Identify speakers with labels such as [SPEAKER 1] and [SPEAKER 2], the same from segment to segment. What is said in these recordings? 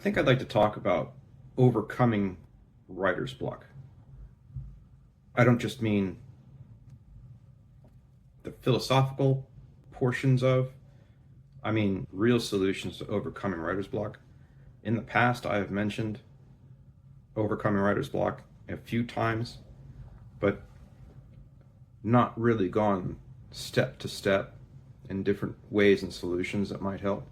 [SPEAKER 1] think I'd like to talk about overcoming writer's block. I don't just mean the philosophical portions of, I mean real solutions to overcoming writer's block. In the past, I have mentioned overcoming writer's block a few times, but not really gone step to step in different ways and solutions that might help.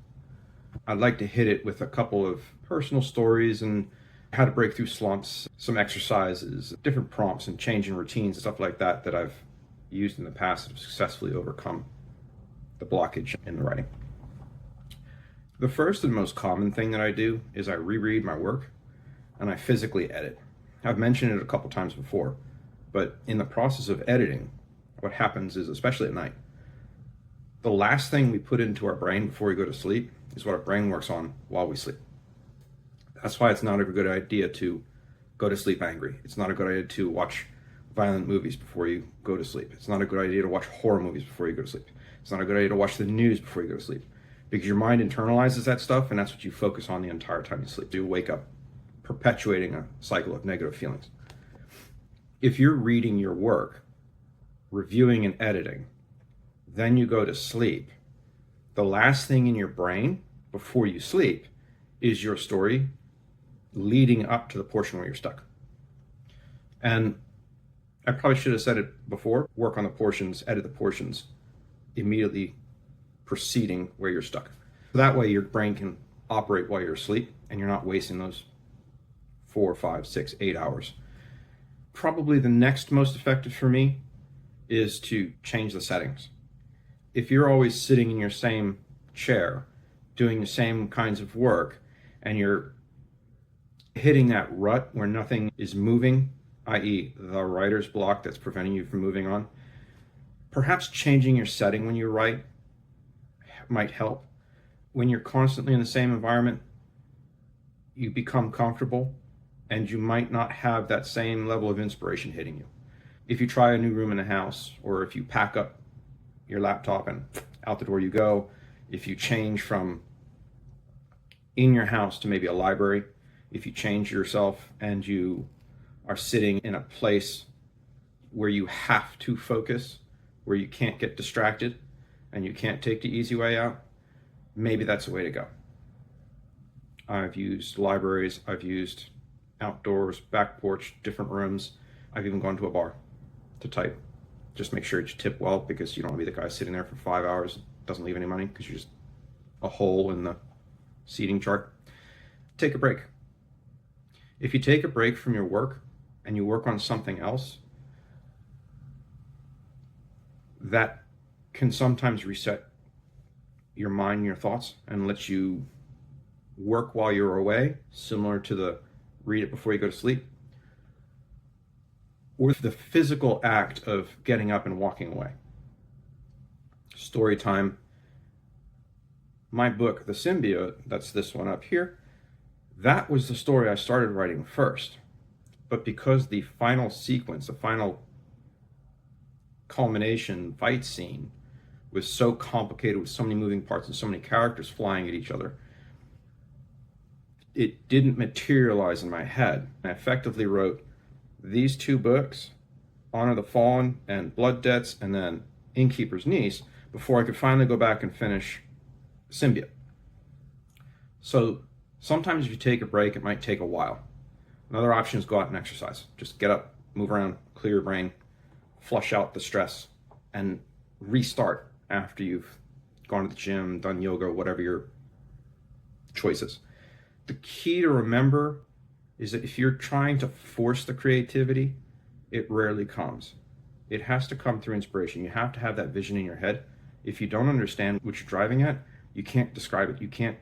[SPEAKER 1] I'd like to hit it with a couple of personal stories and how to break through slumps, some exercises, different prompts and changing routines, stuff like that that I've used in the past that have successfully overcome the blockage in the writing. The first and most common thing that I do is I reread my work and I physically edit. I've mentioned it a couple times before, but in the process of editing, what happens is, especially at night, the last thing we put into our brain before we go to sleep is what our brain works on while we sleep. That's why it's not a good idea to go to sleep angry. It's not a good idea to watch violent movies before you go to sleep. It's not a good idea to watch horror movies before you go to sleep. It's not a good idea to watch the news before you go to sleep, because your mind internalizes that stuff and that's what you focus on the entire time you sleep. You wake up perpetuating a cycle of negative feelings. If you're reading your work, reviewing and editing, then you go to sleep, the last thing in your brain before you sleep is your story leading up to the portion where you're stuck. And I probably should have said it before, work on the portions, edit the portions immediately preceding where you're stuck. That way your brain can operate while you're asleep and you're not wasting those 4, 5, 6, 8 hours. Probably the next most effective for me is to change the settings. If you're always sitting in your same chair, doing the same kinds of work, and you're hitting that rut where nothing is moving, i.e. the writer's block that's preventing you from moving on, perhaps changing your setting when you write might help. When you're constantly in the same environment, you become comfortable and you might not have that same level of inspiration hitting you. If you try a new room in the house, or if you pack up your laptop and out the door you go, if you change from in your house to maybe a library, if you change yourself and you are sitting in a place where you have to focus, where you can't get distracted and you can't take the easy way out, maybe that's the way to go. I've used libraries, I've used outdoors, back porch, different rooms. I've even gone to a bar to type. Just make sure you tip well, because you don't want to be the guy sitting there for 5 hours, doesn't leave any money because you're just a hole in the seating chart. Take a break. If you take a break from your work and you work on something else, that can sometimes reset your mind and your thoughts and let you work while you're away, similar to the read it before you go to sleep, or the physical act of getting up and walking away. Story time. My book, The Symbiote, that's this one up here, that was the story I started writing first. But because the final sequence, the final culmination fight scene was so complicated with so many moving parts and so many characters flying at each other, it didn't materialize in my head. I effectively wrote these two books, Honor the Fallen and Blood Debts, and then Innkeeper's Niece, before I could finally go back and finish Symbiote. So sometimes if you take a break, it might take a while. Another option is go out and exercise. Just get up, move around, clear your brain, flush out the stress, and restart after you've gone to the gym, done yoga, whatever your choice is. The key to remember is that if you're trying to force the creativity, it rarely comes. It has to come through inspiration. You have to have that vision in your head. If you don't understand what you're driving at, you can't describe it. You can't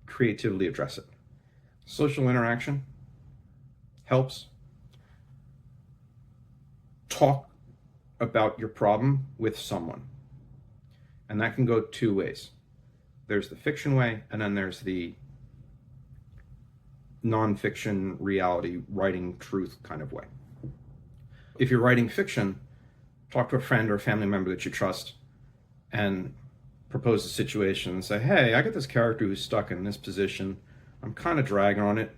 [SPEAKER 1] creatively address it. Social interaction helps. Talk about your problem with someone. And that can go two ways. There's the fiction way, and then there's the nonfiction, reality, writing truth kind of way. If you're writing fiction, talk to a friend or a family member that you trust and propose a situation and say, hey, I got this character who's stuck in this position. I'm kind of dragging on it.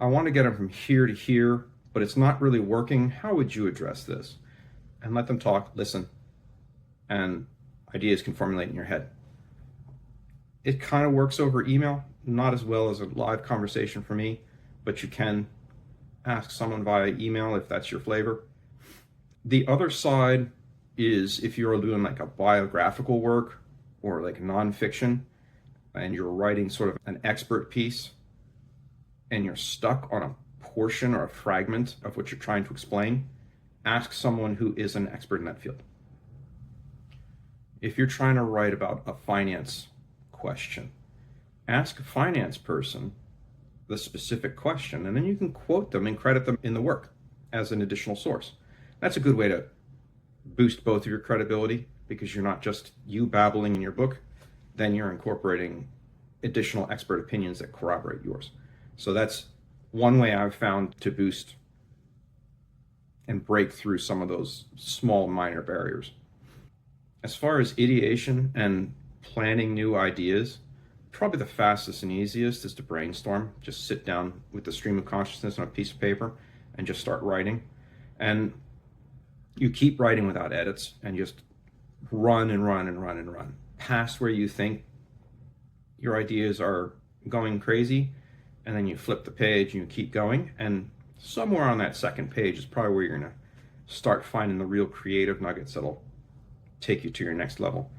[SPEAKER 1] I want to get them from here to here, but it's not really working. How would you address this? And let them talk, listen, and ideas can formulate in your head. It kind of works over email, not as well as a live conversation for me, but you can ask someone via email if that's your flavor. The other side is if you're doing like a biographical work or like nonfiction and you're writing sort of an expert piece and you're stuck on a portion or a fragment of what you're trying to explain, ask someone who is an expert in that field. If you're trying to write about a finance question, ask a finance person the specific question, and then you can quote them and credit them in the work as an additional source. That's a good way to boost both of your credibility, because you're not just you babbling in your book, then you're incorporating additional expert opinions that corroborate yours. So that's one way I've found to boost and break through some of those small minor barriers. As far as ideation and planning new ideas, probably the fastest and easiest is to brainstorm. Just sit down with the stream of consciousness on a piece of paper and just start writing. And you keep writing without edits and just run and run and run and run past where you think your ideas are going crazy. And then you flip the page and you keep going. And somewhere on that second page is probably where you're going to start finding the real creative nuggets that'll take you to your next level.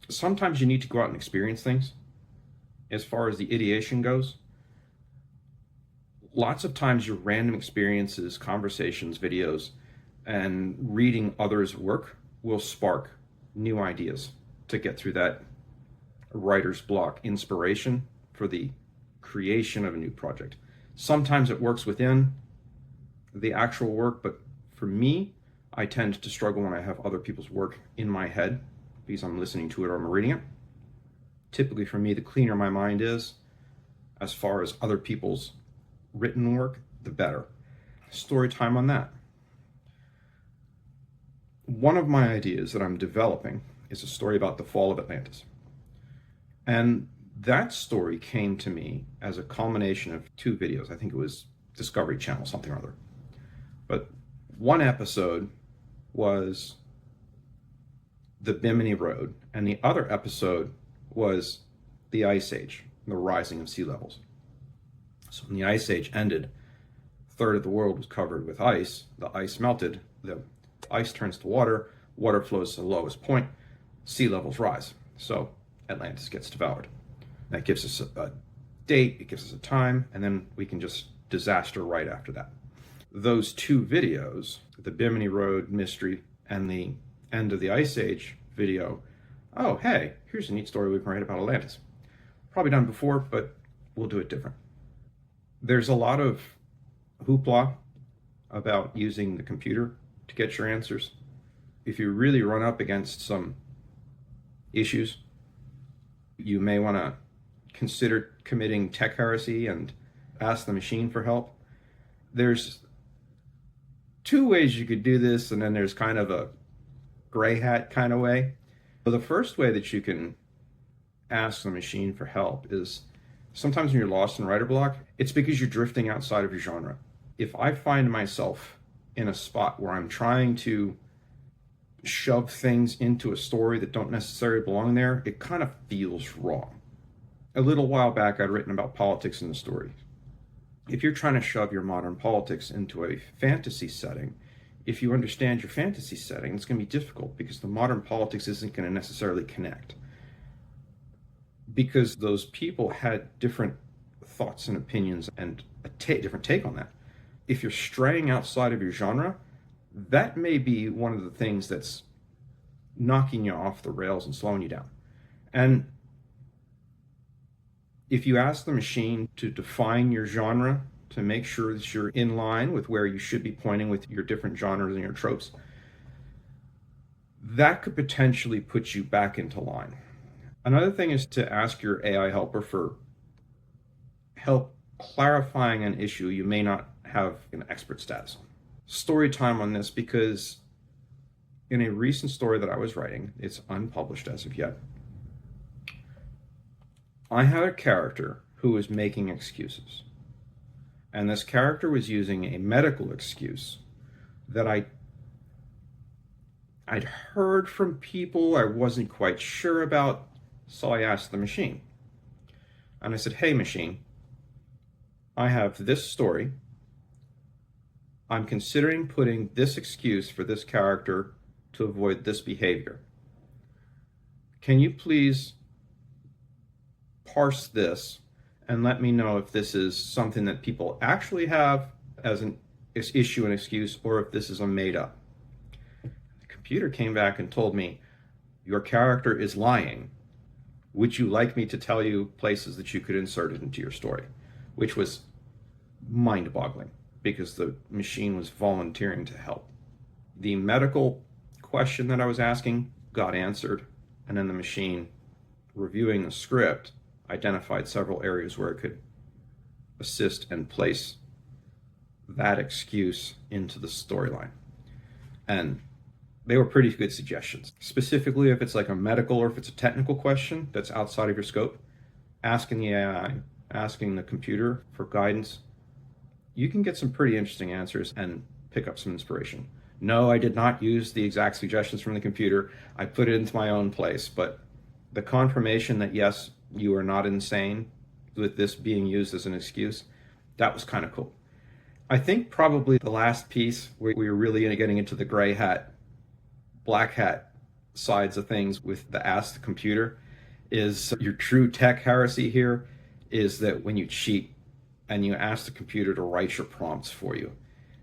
[SPEAKER 1] Sometimes you need to go out and experience things. As far as the ideation goes, lots of times your random experiences, conversations, videos, and reading others' work will spark new ideas to get through that writer's block, inspiration for the creation of a new project. Sometimes it works within the actual work, but for me, I tend to struggle when I have other people's work in my head because I'm listening to it or I'm reading it. Typically for me, the cleaner my mind is as far as other people's written work, the better. Story time on that. One of my ideas that I'm developing is a story about the fall of Atlantis. And that story came to me as a culmination of two videos. I think it was Discovery Channel, something or other. But one episode was the Bimini Road, and the other episode was the Ice Age, the rising of sea levels. So when the Ice Age ended, a third of the world was covered with ice. The ice melted, the ice turns to water, water flows to the lowest point, sea levels rise. So Atlantis gets devoured. That gives us a date, it gives us a time, and then we can just disaster right after that. Those two videos, the Bimini Road mystery and the end of the Ice Age video, oh, hey, here's a neat story we can write about Atlantis. Probably done before, but we'll do it different. There's a lot of hoopla about using the computer to get your answers. If you really run up against some issues, you may want to consider committing tech heresy and ask the machine for help. There's two ways you could do this, and then there's kind of a gray hat kind of way. So the first way that you can ask the machine for help is sometimes when you're lost in writer block, it's because you're drifting outside of your genre. If I find myself in a spot where I'm trying to shove things into a story that don't necessarily belong there, it kind of feels wrong. A little while back, I'd written about politics in the story. If you're trying to shove your modern politics into a fantasy setting, if you understand your fantasy setting, it's going to be difficult because the modern politics isn't going to necessarily connect. Because those people had different thoughts and opinions and a different take on that. If you're straying outside of your genre, that may be one of the things that's knocking you off the rails and slowing you down. And if you ask the machine to define your genre, to make sure that you're in line with where you should be pointing with your different genres and your tropes, that could potentially put you back into line. Another thing is to ask your AI helper for help clarifying an issue you may not have an expert status on. Story time on this, because in a recent story that I was writing, it's unpublished as of yet, I had a character who was making excuses. And this character was using a medical excuse that I'd heard from people I wasn't quite sure about, so I asked the machine. And I said, "Hey, machine, I have this story. I'm considering putting this excuse for this character to avoid this behavior. Can you please parse this and let me know if this is something that people actually have as an issue and excuse, or if this is a made up?" The computer came back and told me, "Your character is lying. Would you like me to tell you places that you could insert it into your story?" Which was mind-boggling because the machine was volunteering to help. The medical question that I was asking got answered, and then the machine, reviewing the script, identified several areas where it could assist and place that excuse into the storyline. And they were pretty good suggestions. Specifically, if it's like a medical or if it's a technical question that's outside of your scope, asking the AI, asking the computer for guidance, you can get some pretty interesting answers and pick up some inspiration. No, I did not use the exact suggestions from the computer. I put it into my own place, but the confirmation that yes, you are not insane with this being used as an excuse, that was kind of cool. I think probably the last piece where we were really getting into the gray hat, black hat sides of things with the Ask the Computer is your true tech heresy here is that when you cheat and you ask the computer to write your prompts for you,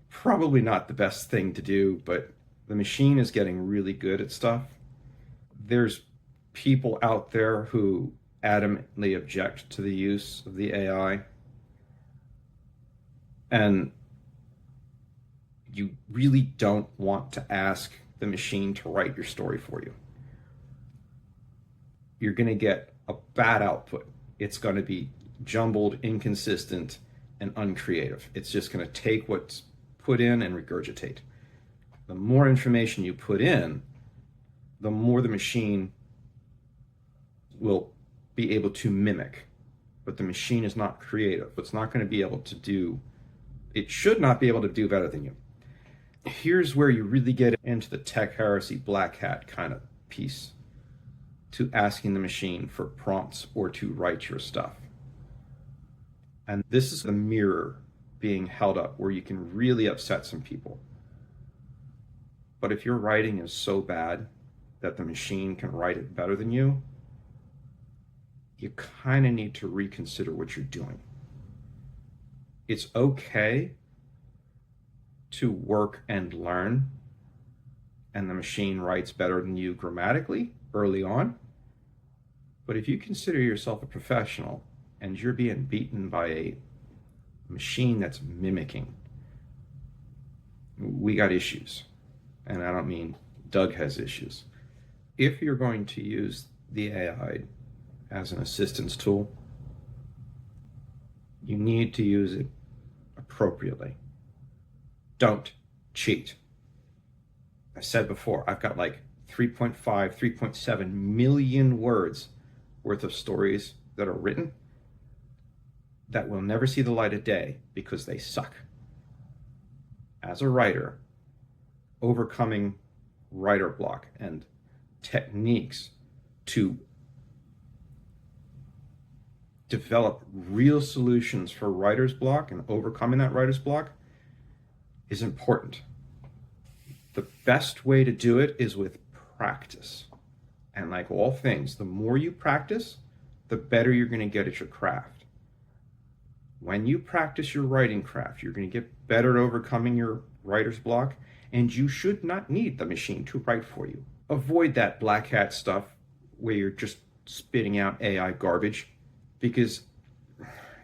[SPEAKER 1] probably not the best thing to do, but the machine is getting really good at stuff. There's people out there who adamantly object to the use of the AI. And you really don't want to ask the machine to write your story for you. You're going to get a bad output. It's going to be jumbled, inconsistent, and uncreative. It's just going to take what's put in and regurgitate. The more information you put in, the more the machine will be able to mimic. But the machine is not creative. It's not going to be able to do, it should not be able to do better than you. Here's where you really get into the tech heresy black hat kind of piece to asking the machine for prompts or to write your stuff. And this is the mirror being held up where you can really upset some people. But if your writing is so bad that the machine can write it better than you kind of need to reconsider what you're doing. It's okay to work and learn, and the machine writes better than you grammatically early on. But if you consider yourself a professional and you're being beaten by a machine that's mimicking, we got issues. And I don't mean Doug has issues. If you're going to use the AI as an assistance tool, you need to use it appropriately. Don't cheat. I said before, I've got like 3.5, 3.7 million words worth of stories that are written that will never see the light of day because they suck. As a writer, overcoming writer block and techniques to develop real solutions for writer's block and overcoming that writer's block is important. The best way to do it is with practice. And like all things, the more you practice, the better you're going to get at your craft. When you practice your writing craft, you're going to get better at overcoming your writer's block, and you should not need the machine to write for you. Avoid that black hat stuff where you're just spitting out AI garbage, because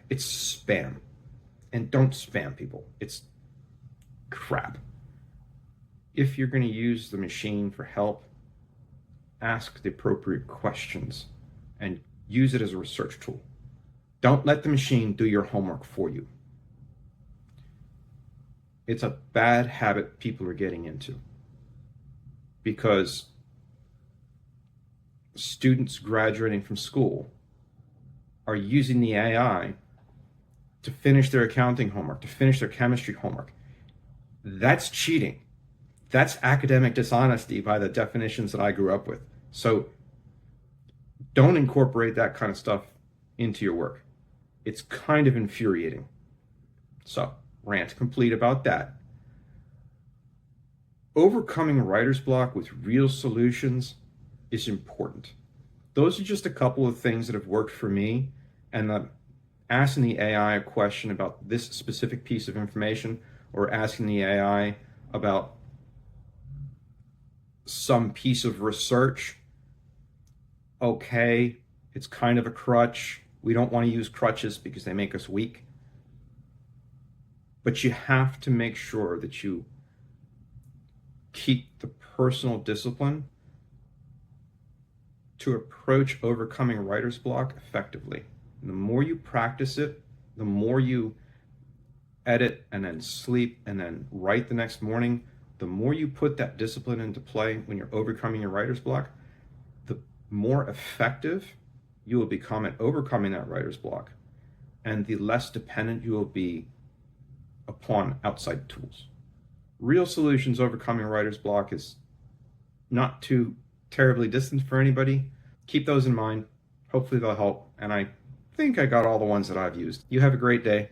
[SPEAKER 1] it's spam. And don't spam people. It's crap. If you're going to use the machine for help, ask the appropriate questions and use it as a research tool. Don't let the machine do your homework for you. It's a bad habit people are getting into because students graduating from school are using the AI to finish their accounting homework, to finish their chemistry homework. That's cheating. That's academic dishonesty by the definitions that I grew up with. So don't incorporate that kind of stuff into your work. It's kind of infuriating. So, rant complete about that. Overcoming writer's block with real solutions is important. Those are just a couple of things that have worked for me, and asking the AI a question about this specific piece of information, or asking the AI about some piece of research, okay, it's kind of a crutch. We don't want to use crutches because they make us weak. But you have to make sure that you keep the personal discipline to approach overcoming writer's block effectively. And the more you practice it, the more you edit and then sleep and then write the next morning, the more you put that discipline into play when you're overcoming your writer's block, the more effective you will become at overcoming that writer's block, and the less dependent you will be upon outside tools. Real solutions overcoming writer's block is not too terribly distant for anybody. Keep those in mind. Hopefully they'll help. And I think I got all the ones that I've used. You have a great day.